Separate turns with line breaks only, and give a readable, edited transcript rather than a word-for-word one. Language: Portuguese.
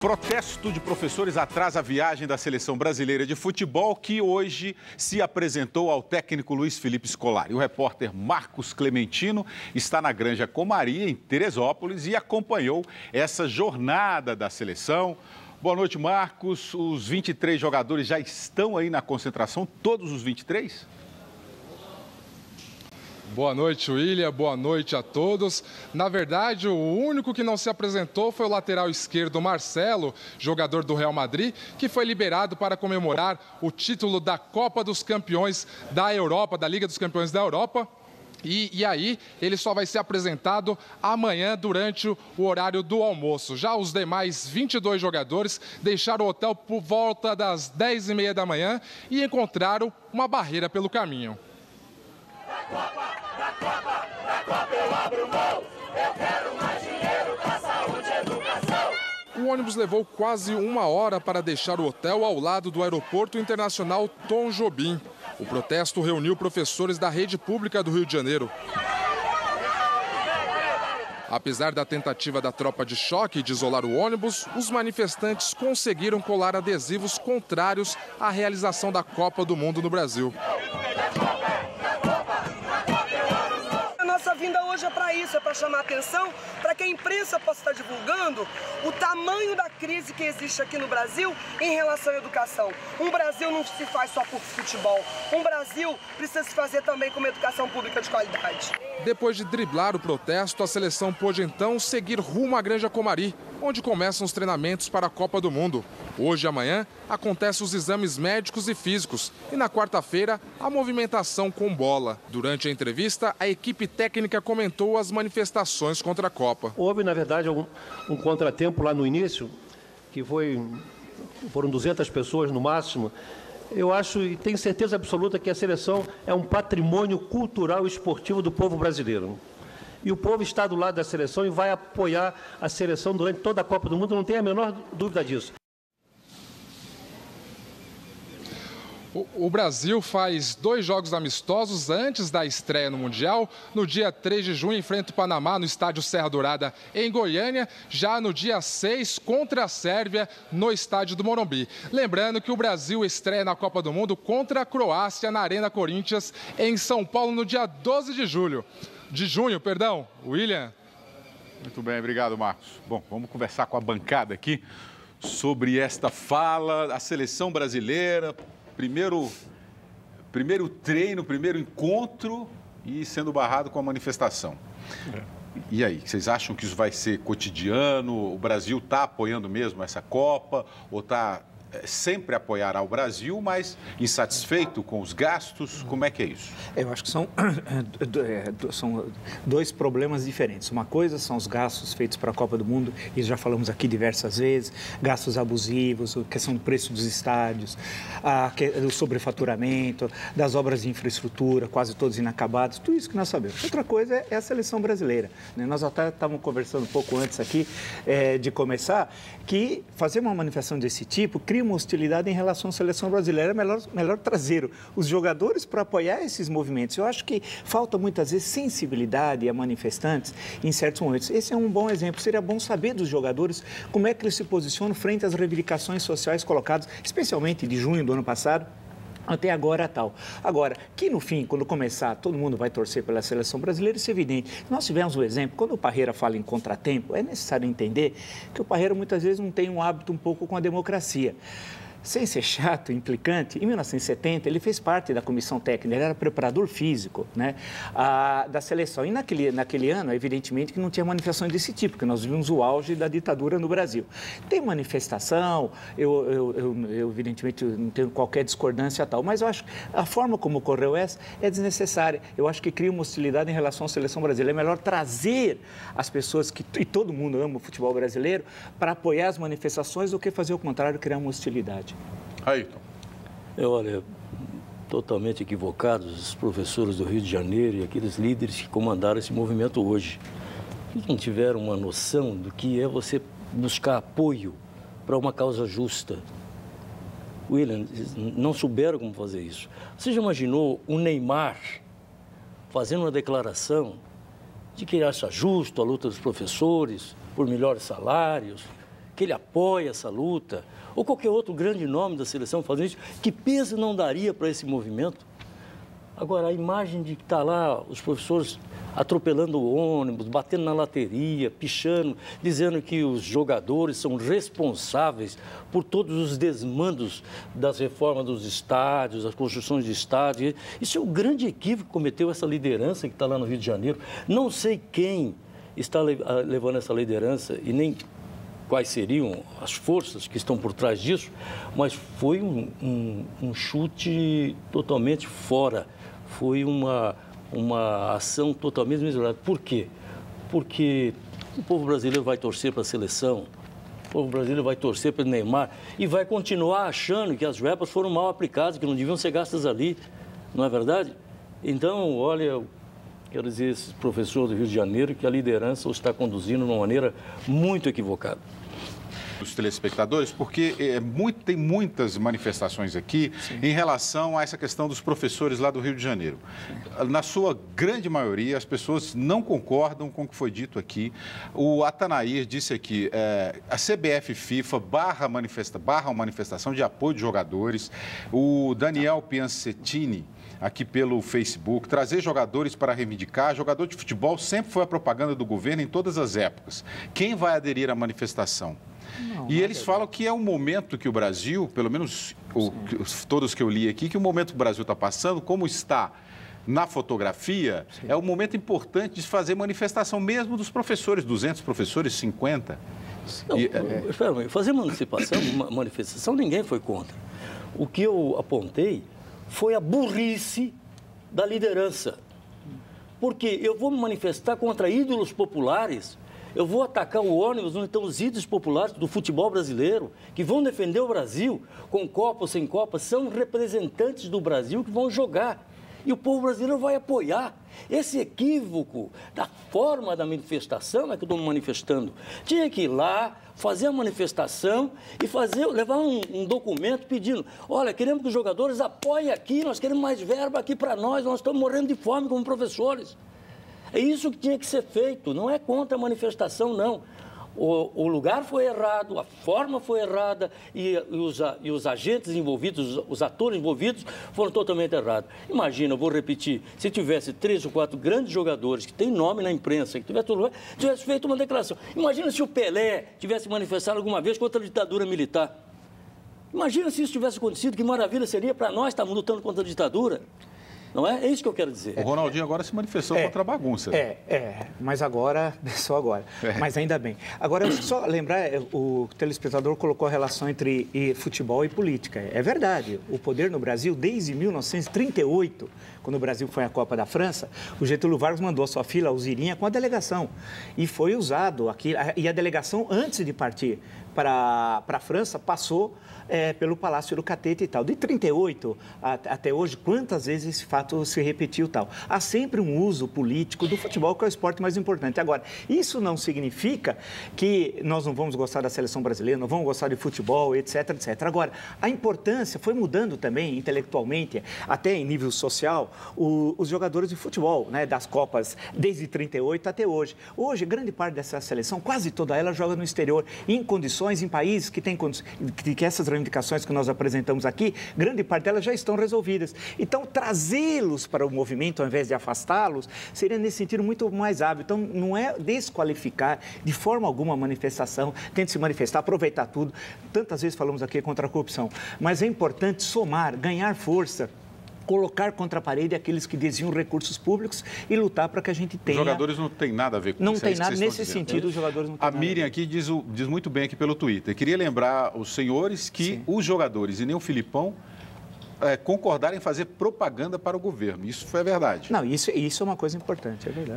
Protesto de professores atrasa a viagem da Seleção Brasileira de Futebol, que hoje se apresentou ao técnico Luiz Felipe Scolari. O repórter Marcos Clementino está na Granja Comaria, em Teresópolis, e acompanhou essa jornada da seleção. Boa noite, Marcos. Os 23 jogadores já estão aí na concentração, todos os 23?
Boa noite, William. Boa noite a todos. Na verdade, o único que não se apresentou foi o lateral esquerdo Marcelo, jogador do Real Madrid, que foi liberado para comemorar o título da Copa dos Campeões da Europa, da Liga dos Campeões da Europa. E aí, ele só vai ser apresentado amanhã durante o horário do almoço. Já os demais 22 jogadores deixaram o hotel por volta das 10h30 da manhã e encontraram uma barreira pelo caminho. Da Copa eu abro mão, eu quero mais dinheiro pra saúde e educação. O ônibus levou quase 1 hora para deixar o hotel ao lado do Aeroporto Internacional Tom Jobim. O protesto reuniu professores da rede pública do Rio de Janeiro. Apesar da tentativa da tropa de choque de isolar o ônibus, os manifestantes conseguiram colar adesivos contrários à realização da Copa do Mundo no Brasil.
Nossa vinda hoje é para isso, é para chamar a atenção, para que a imprensa possa estar divulgando o tamanho da crise que existe aqui no Brasil em relação à educação. Um Brasil não se faz só por futebol, um Brasil precisa se fazer também com uma educação pública de qualidade.
Depois de driblar o protesto, a seleção pôde então seguir rumo à Granja Comari, onde começam os treinamentos para a Copa do Mundo. Hoje e amanhã acontecem os exames médicos e físicos e na quarta-feira a movimentação com bola. Durante a entrevista, a equipe técnica comentou as manifestações contra a Copa.
Houve, na verdade, um contratempo lá no início, que foram 200 pessoas no máximo. Eu acho e tenho certeza absoluta que a seleção é um patrimônio cultural e esportivo do povo brasileiro. E o povo está do lado da seleção e vai apoiar a seleção durante toda a Copa do Mundo, não tem a menor dúvida disso.
O Brasil faz 2 jogos amistosos antes da estreia no Mundial. No dia 3 de junho, enfrenta o Panamá no estádio Serra Dourada, em Goiânia. Já no dia 6, contra a Sérvia, no estádio do Morumbi. Lembrando que o Brasil estreia na Copa do Mundo contra a Croácia, na Arena Corinthians, em São Paulo, no dia 12 de junho. William.
Muito bem, obrigado, Marcos. Bom, vamos conversar com a bancada aqui sobre esta fala. A seleção brasileira, primeiro treino, primeiro encontro e sendo barrado com a manifestação. E aí, vocês acham que isso vai ser cotidiano? O Brasil está apoiando mesmo essa Copa? Ou sempre apoiará o Brasil, mas insatisfeito com os gastos? Como é que é isso?
Eu acho que são 2 problemas diferentes. Uma coisa são os gastos feitos para a Copa do Mundo, e já falamos aqui diversas vezes, gastos abusivos, a questão do preço dos estádios, o sobrefaturamento, das obras de infraestrutura, quase todas inacabadas, tudo isso que nós sabemos. Outra coisa é a seleção brasileira, né? Nós até estávamos conversando um pouco antes aqui de começar, que fazer uma manifestação desse tipo cria uma hostilidade em relação à seleção brasileira. É melhor trazer os jogadores para apoiar esses movimentos. Eu acho que falta muitas vezes sensibilidade a manifestantes em certos momentos. Esse é um bom exemplo. Seria bom saber dos jogadores como é que eles se posicionam frente às reivindicações sociais colocadas, especialmente de junho do ano passado, até agora tal. Agora, que no fim, quando começar, todo mundo vai torcer pela seleção brasileira, isso é evidente. Nós tivemos um exemplo, quando o Parreira fala em contratempo, é necessário entender que o Parreira muitas vezes não tem um hábito um pouco com a democracia. Sem ser chato, implicante, em 1970 ele fez parte da comissão técnica, ele era preparador físico, né, da seleção. E naquele ano, evidentemente, que não tinha manifestações desse tipo, porque nós vimos o auge da ditadura no Brasil. Tem manifestação, eu evidentemente não tenho qualquer discordância tal, mas eu acho que a forma como ocorreu essa é desnecessária. Eu acho que cria uma hostilidade em relação à seleção brasileira. É melhor trazer as pessoas, e todo mundo ama o futebol brasileiro, para apoiar as manifestações do que fazer o contrário, criar uma hostilidade.
Ayrton.
Olha, totalmente equivocados os professores do Rio de Janeiro e aqueles líderes que comandaram esse movimento hoje. Eles não tiveram uma noção do que é você buscar apoio para uma causa justa. William, não souberam como fazer isso. Você já imaginou o Neymar fazendo uma declaração de que acha justo a luta dos professores por melhores salários, que ele apoia essa luta, ou qualquer outro grande nome da seleção fazendo isso, que peso não daria para esse movimento? Agora, a imagem de que está lá os professores atropelando o ônibus, batendo na lateria, pichando, dizendo que os jogadores são responsáveis por todos os desmandos das reformas dos estádios, das construções de estádios. Isso é o grande equívoco que cometeu essa liderança que está lá no Rio de Janeiro. Não sei quem está levando essa liderança e nem quais seriam as forças que estão por trás disso, mas foi um chute totalmente fora. Foi uma ação totalmente miserável. Por quê? Porque o povo brasileiro vai torcer para a seleção, o povo brasileiro vai torcer para o Neymar e vai continuar achando que as verbas foram mal aplicadas, que não deviam ser gastas ali, não é verdade? Então, olha, quero dizer a esses professores do Rio de Janeiro que a liderança os está conduzindo de uma maneira muito equivocada.
Dos telespectadores, porque tem muitas manifestações aqui em relação a essa questão dos professores lá do Rio de Janeiro. Na sua grande maioria, as pessoas não concordam com o que foi dito aqui. O Atanair disse aqui, a CBF e FIFA barra uma manifestação de apoio de jogadores. O Daniel Piancettini, aqui pelo Facebook, trazer jogadores para reivindicar. Jogador de futebol sempre foi a propaganda do governo em todas as épocas. Quem vai aderir à manifestação? E eles falam que é um momento que o Brasil, pelo menos todos que eu li aqui, que o momento que o Brasil está passando, como está na fotografia, é um momento importante de fazer manifestação mesmo dos professores, 200 professores, 50.
Não, espera, fazer manifestação, ninguém foi contra. O que eu apontei foi a burrice da liderança. Porque eu vou me manifestar contra ídolos populares. Eu vou atacar o ônibus onde estão os ídolos populares do futebol brasileiro, que vão defender o Brasil, com Copa ou sem Copa, são representantes do Brasil que vão jogar. E o povo brasileiro vai apoiar. Esse equívoco da forma da manifestação é que eu estou me manifestando. Tinha que ir lá, fazer a manifestação e levar um documento pedindo, olha, queremos que os jogadores apoiem aqui, nós queremos mais verba aqui para nós estamos morrendo de fome como professores. É isso que tinha que ser feito, não é contra a manifestação, não. O lugar foi errado, a forma foi errada e os agentes envolvidos, os atores envolvidos foram totalmente errados. Imagina, eu vou repetir, se tivesse 3 ou 4 grandes jogadores que têm nome na imprensa, que tivesse feito uma declaração. Imagina se o Pelé tivesse manifestado alguma vez contra a ditadura militar. Imagina se isso tivesse acontecido, que maravilha seria para nós estarmos lutando contra a ditadura. Não é? É isso que eu quero dizer.
O Ronaldinho agora se manifestou contra a bagunça.
Mas agora, só agora. Mas ainda bem. Agora, só lembrar, o telespectador colocou a relação entre futebol e política. É verdade. O poder no Brasil, desde 1938, quando o Brasil foi à Copa da França, o Getúlio Vargas mandou a sua filha, a Alzirinha, com a delegação. E foi usado aqui. E a delegação, antes de partir para a França, passou pelo Palácio do Catete e tal. De 38 até hoje, quantas vezes esse fato se repetiu e tal? Há sempre um uso político do futebol, que é o esporte mais importante. Agora, isso não significa que nós não vamos gostar da seleção brasileira, não vamos gostar de futebol, etc, etc. Agora, a importância foi mudando também, intelectualmente, até em nível social, os jogadores de futebol, né, das Copas, desde 38 até hoje. Hoje, grande parte dessa seleção, quase toda ela, joga no exterior, em condições, em países que têm que essas reivindicações que nós apresentamos aqui, grande parte delas já estão resolvidas. Então, trazê-los para o movimento, ao invés de afastá-los, seria nesse sentido muito mais hábil. Então, não é desqualificar de forma alguma a manifestação, tente se manifestar, aproveitar tudo. Tantas vezes falamos aqui contra a corrupção, mas é importante somar, ganhar força, colocar contra a parede aqueles que desviam recursos públicos e lutar para que a gente tenha...
Os jogadores não têm nada a ver com isso.
Não tem nada nesse sentido, os jogadores não têm nada.
A Miriam aqui diz muito bem aqui pelo Twitter. Queria lembrar os senhores que os jogadores e nem o Filipão concordaram em fazer propaganda para o governo. Isso foi a verdade.
Não, isso é uma coisa importante, é verdade.